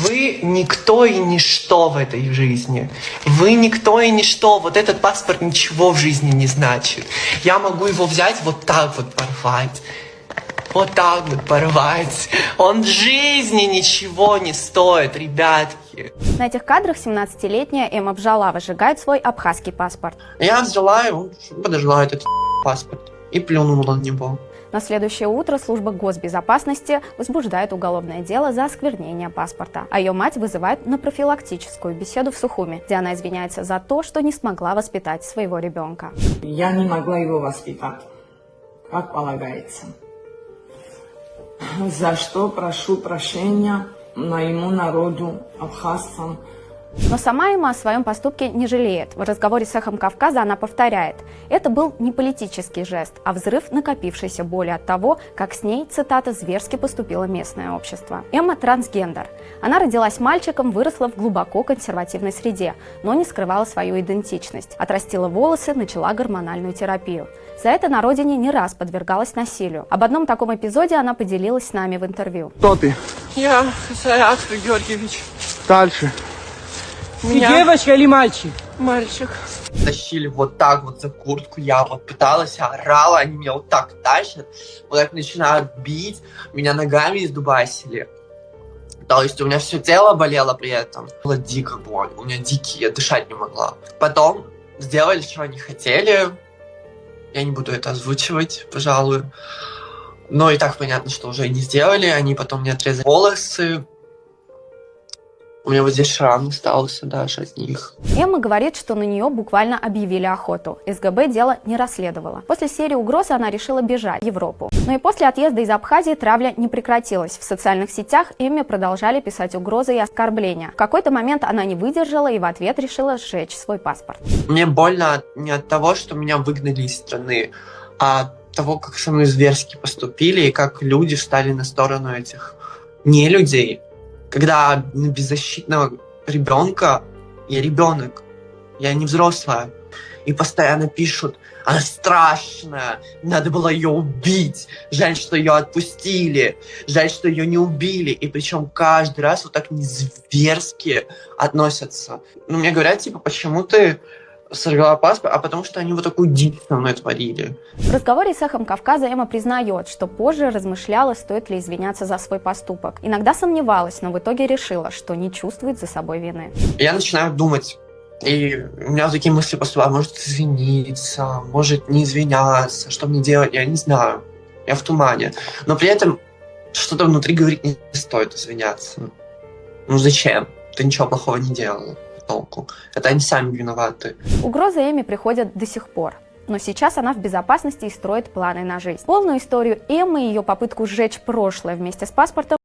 Вы никто и ничто в этой жизни. Вы никто и ничто. Вот этот паспорт ничего в жизни не значит. Я могу его взять вот так вот порвать. Вот так вот порвать. Он в жизни ничего не стоит, ребятки. На этих кадрах 17-летняя Эмма Бжала выжигает свой абхазский паспорт. Я взяла его, подожгла этот паспорт и плюнула на него. На следующее утро служба госбезопасности возбуждает уголовное дело за осквернение паспорта, а ее мать вызывает на профилактическую беседу в Сухуми, где она извиняется за то, что не смогла воспитать своего ребенка. Я не могла его воспитать, как полагается. За что прошу прощения моему народу, абхазцам. Но сама Эмма о своем поступке не жалеет. В разговоре с «Эхом Кавказа» она повторяет: это был не политический жест, а взрыв накопившейся боли от того, как с ней, цитата, зверски поступило местное общество. Эмма трансгендер. Она родилась мальчиком, выросла в глубоко консервативной среде, но не скрывала свою идентичность. Отрастила волосы, начала гормональную терапию. За это на родине не раз подвергалась насилию. Об одном таком эпизоде она поделилась с нами в интервью. Кто ты? Я Саят Георгиевич. Дальше. Ты девочка или мальчик? Мальчик. Тащили вот так вот за куртку, я вот пыталась, орала, они меня вот так тащат, вот так начинают бить, меня ногами издубасили. То есть у меня все тело болело при этом. Было дико боль, у меня дикие, я дышать не могла. Потом сделали, что они хотели. Я не буду это озвучивать, пожалуй. Но и так понятно, что уже не сделали. Они потом мне отрезали волосы. У меня вот здесь шрам остался даже от них. Эмма говорит, что на нее буквально объявили охоту. СГБ дело не расследовало. После серии угроз она решила бежать в Европу. Но и после отъезда из Абхазии травля не прекратилась. В социальных сетях Эмме продолжали писать угрозы и оскорбления. В какой-то момент она не выдержала и в ответ решила сжечь свой паспорт. Мне больно не от того, что меня выгнали из страны, а от того, как со мной зверски поступили и как люди встали на сторону этих нелюдей. Когда на беззащитного ребенка, я ребенок, я не взрослая, и постоянно пишут: она страшная, надо было ее убить, жаль, что ее отпустили, жаль, что ее не убили. И причем каждый раз вот так не зверски относятся. Ну, мне говорят, типа, почему ты сорвала паспорт, а потому что они вот такую дичь со мной творили. В разговоре с «Эхом Кавказа» Эмма признает, что позже размышляла, стоит ли извиняться за свой поступок. Иногда сомневалась, но в итоге решила, что не чувствует за собой вины. Я начинаю думать, и у меня такие мысли поступают: может извиниться, может не извиняться, что мне делать, я не знаю, я в тумане. Но при этом что-то внутри говорит: не стоит извиняться. Ну зачем? Ты ничего плохого не делала. Толку. Это они сами виноваты. Угрозы Эмме приходят до сих пор. Но сейчас она в безопасности и строит планы на жизнь. Полную историю Эммы и ее попытку сжечь прошлое вместе с паспортом